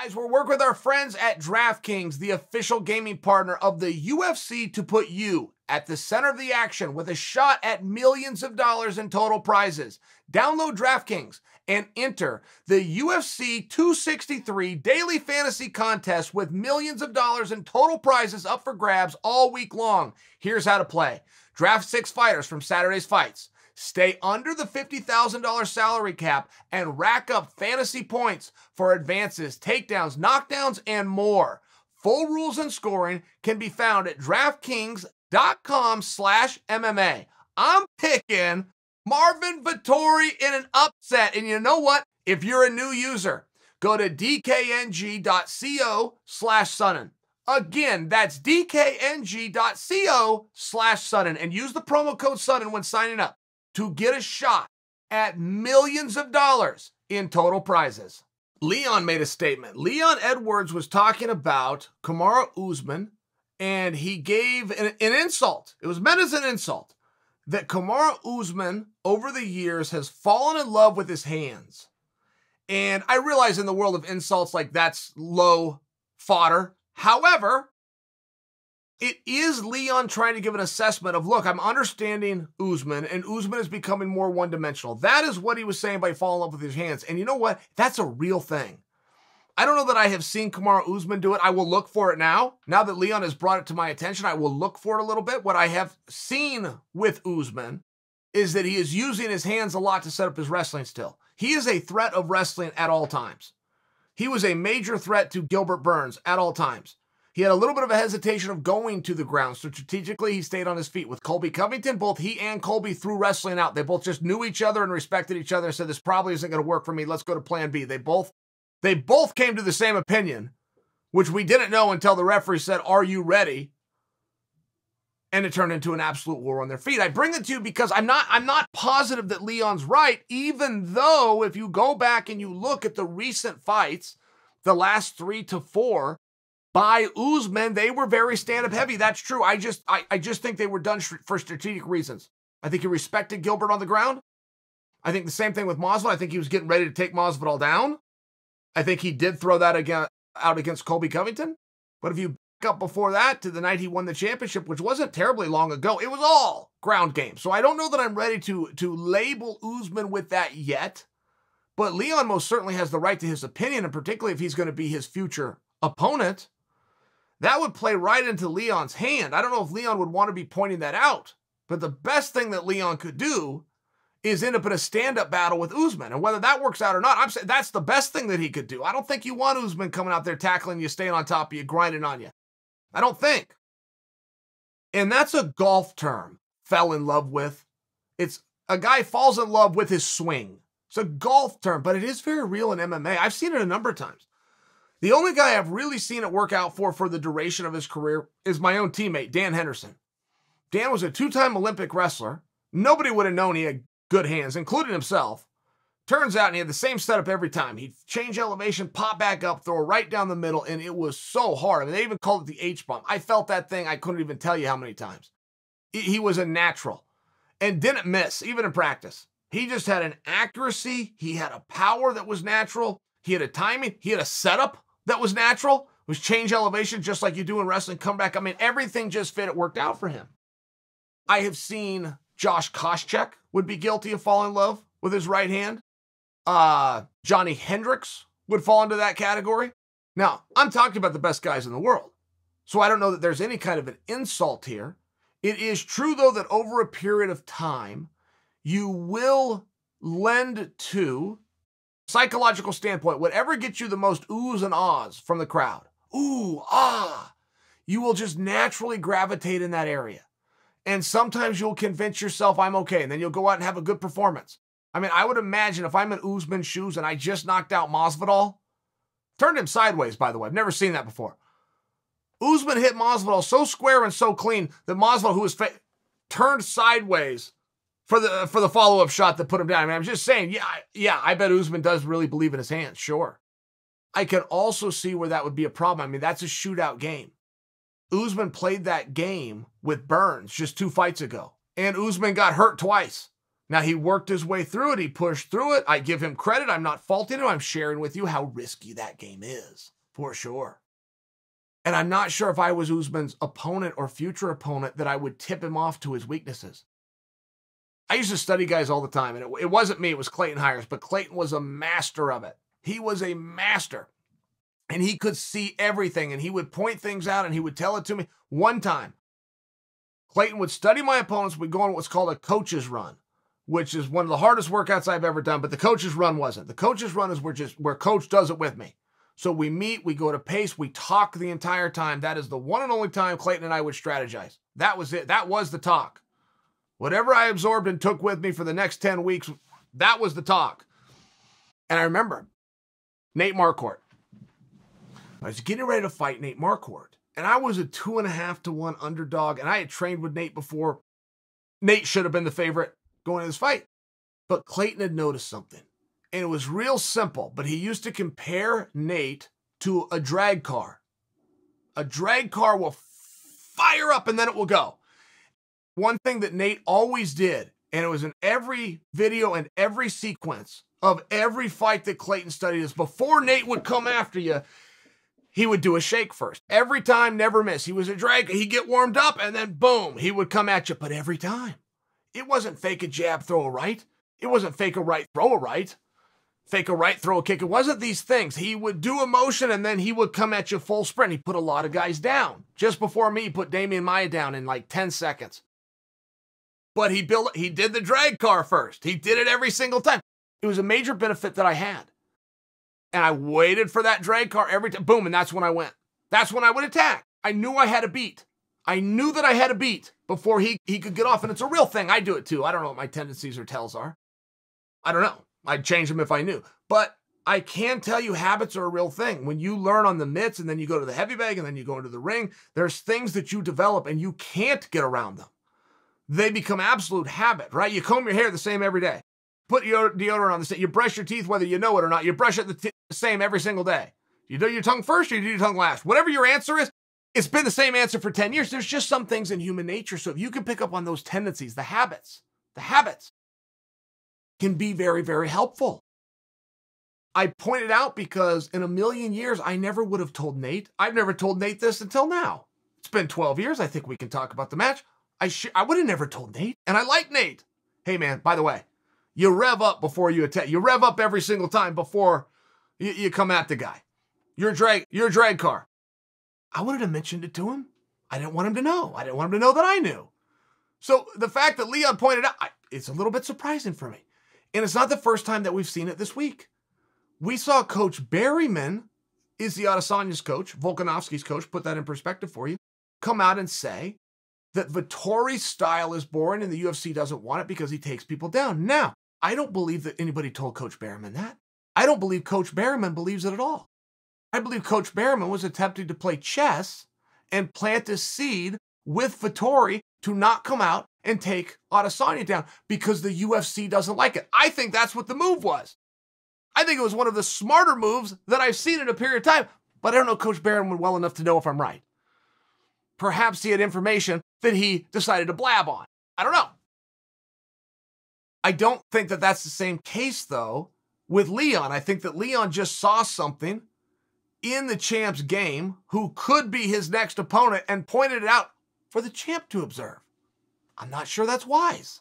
Guys, we're working with our friends at DraftKings, the official gaming partner of the UFC, to put you at the center of the action with a shot at millions of dollars in total prizes. Download DraftKings and enter the UFC 263 Daily Fantasy Contest with millions of dollars in total prizes up for grabs all week long. Here's how to play. Draft 6 fighters from Saturday's fights. Stay under the $50,000 salary cap and rack up fantasy points for advances, takedowns, knockdowns, and more. Full rules and scoring can be found at DraftKings.com/MMA. I'm picking Marvin Vettori in an upset. And you know what? If you're a new user, go to dkng.co/Sonnen. Again, that's dkng.co/Sonnen and use the promo code Sonnen when signing up to get a shot at millions of dollars in total prizes. Leon made a statement. Leon Edwards was talking about Kamaru Usman, and he gave an insult. It was meant as an insult that Kamaru Usman over the years has fallen in love with his hands. And I realize in the world of insults, like, that's low fodder. However, it is Leon trying to give an assessment of, look, I'm understanding Usman, and Usman is becoming more one-dimensional. That is what he was saying by falling in love with his hands. And you know what? That's a real thing. I don't know that I have seen Kamaru Usman do it. I will look for it now. Now that Leon has brought it to my attention, I will look for it a little bit. What I have seen with Usman is that he is using his hands a lot to set up his wrestling still. He is a threat of wrestling at all times. He was a major threat to Gilbert Burns at all times. He had a little bit of a hesitation of going to the ground. So strategically, he stayed on his feet. With Colby Covington, both he and Colby threw wrestling out. They both just knew each other and respected each other and said, this probably isn't going to work for me. Let's go to plan B. They both came to the same opinion, which we didn't know until the referee said, are you ready? And it turned into an absolute war on their feet. I bring it to you because I'm not positive that Leon's right, even though if you go back and you look at the recent fights, the last 3 to 4, by Usman, they were very stand-up heavy. That's true. I just think they were done for strategic reasons. I think he respected Gilbert on the ground. I think the same thing with Masvidal. I think he was getting ready to take Masvidal down. I think he did throw that out against Colby Covington. But if you back up before that to the night he won the championship, which wasn't terribly long ago, it was all ground game. So I don't know that I'm ready to label Usman with that yet. But Leon most certainly has the right to his opinion, and particularly if he's going to be his future opponent. That would play right into Leon's hand. I don't know if Leon would want to be pointing that out, but the best thing that Leon could do is end up in a stand-up battle with Usman. And whether that works out or not, I'm saying that's the best thing that he could do. I don't think you want Usman coming out there tackling you, staying on top of you, grinding on you. I don't think. And that's a golf term, fell in love with. It's a guy falls in love with his swing. It's a golf term, but it is very real in MMA. I've seen it a number of times. The only guy I've really seen it work out for the duration of his career is my own teammate, Dan Henderson. Dan was a 2-time Olympic wrestler. Nobody would have known he had good hands, including himself. Turns out he had the same setup every time. He'd change elevation, pop back up, throw right down the middle, and it was so hard. I mean, they even called it the H-bomb. I felt that thing, I couldn't even tell you how many times. He was a natural and didn't miss, even in practice. He just had an accuracy. He had a power that was natural. He had a timing. He had a setup that was natural. It was change elevation just like you do in wrestling, come back. I mean, everything just fit. It worked out for him. I have seen Josh Koscheck would be guilty of falling in love with his right hand. Johnny Hendricks would fall into that category. Now, I'm talking about the best guys in the world, so I don't know that there's any kind of an insult here. It is true, though, that over a period of time, you will lend to psychological standpoint, whatever gets you the most oohs and ahs from the crowd, ooh, ah, you will just naturally gravitate in that area. And sometimes you'll convince yourself I'm okay, and then you'll go out and have a good performance. I mean, I would imagine if I'm in Usman's shoes and I just knocked out Masvidal, turned him sideways, by the way. I've never seen that before. Usman hit Masvidal so square and so clean that Masvidal, who was turned sideways for the follow-up shot that put him down. I mean, I'm just saying, yeah, I bet Usman does really believe in his hands, sure. I can also see where that would be a problem. I mean, that's a shootout game. Usman played that game with Burns just 2 fights ago, and Usman got hurt twice. Now, he worked his way through it. He pushed through it. I give him credit. I'm not faulting him. I'm sharing with you how risky that game is, for sure. And I'm not sure if I was Usman's opponent or future opponent that I would tip him off to his weaknesses. I used to study guys all the time, and it wasn't me. It was Clayton Hires, but Clayton was a master of it. He was a master, and he could see everything, and he would point things out, and he would tell it to me. One time, Clayton would study my opponents. We'd go on what's called a coach's run, which is one of the hardest workouts I've ever done, but the coach's run wasn't. The coach's run is where coach does it with me. So we meet, we go to pace, we talk the entire time. That is the one and only time Clayton and I would strategize. That was it. That was the talk. Whatever I absorbed and took with me for the next 10 weeks, that was the talk. And I remember Nate Marquardt. I was getting ready to fight Nate Marquardt, and I was a 2.5-to-1 underdog, and I had trained with Nate before. Nate should have been the favorite going into this fight. But Clayton had noticed something, and it was real simple, but he used to compare Nate to a drag car. A drag car will fire up, and then it will go. One thing that Nate always did, and it was in every video and every sequence of every fight that Clayton studied, is before Nate would come after you, he would do a shake first. Every time, never miss. He was a drag. He'd get warmed up, and then boom, he would come at you. But every time, it wasn't fake a jab, throw a right. It wasn't fake a right, throw a right. Fake a right, throw a kick. It wasn't these things. He would do a motion, and then he would come at you full sprint. He put a lot of guys down. Just before me, he put Damian Maia down in like 10 seconds. But he did the drag car first. He did it every single time. It was a major benefit that I had. And I waited for that drag car every time. Boom, and that's when I went. That's when I would attack. I knew I had a beat. I knew that I had a beat before he could get off. And it's a real thing. I do it too. I don't know what my tendencies or tells are. I don't know. I'd change them if I knew. But I can tell you habits are a real thing. When you learn on the mitts and then you go to the heavy bag and then you go into the ring, there's things that you develop and you can't get around them. They become absolute habit, right? You comb your hair the same every day. Put your deodorant on the same. You brush your teeth whether you know it or not. You brush it the same every single day. You do your tongue first or you do your tongue last. Whatever your answer is, it's been the same answer for 10 years. There's just some things in human nature. So if you can pick up on those tendencies, the habits can be very, very helpful. I pointed out because in a million years, I never would have told Nate. I've never told Nate this until now. It's been 12 years. I think we can talk about the match. I would have never told Nate, and I like Nate. Hey, man, by the way, you rev up before you attack. You rev up every single time before you come at the guy. You're a drag car. I wanted to mention it to him. I didn't want him to know. I didn't want him to know that I knew. So the fact that Leon pointed out, it's a little bit surprising for me. And it's not the first time that we've seen it this week. We saw Coach Berryman, Izzy Adesanya's coach, Volkanovski's coach, put that in perspective for you, come out and say that Vettori's style is boring and the UFC doesn't want it because he takes people down. Now, I don't believe that anybody told Coach Berryman that. I don't believe Coach Berryman believes it at all. I believe Coach Berryman was attempting to play chess and plant a seed with Vettori to not come out and take Adesanya down because the UFC doesn't like it. I think that's what the move was. I think it was one of the smarter moves that I've seen in a period of time, but I don't know Coach Berryman well enough to know if I'm right. Perhaps he had information that he decided to blab on. I don't know. I don't think that that's the same case, though, with Leon. I think that Leon just saw something in the champ's game who could be his next opponent and pointed it out for the champ to observe. I'm not sure that's wise.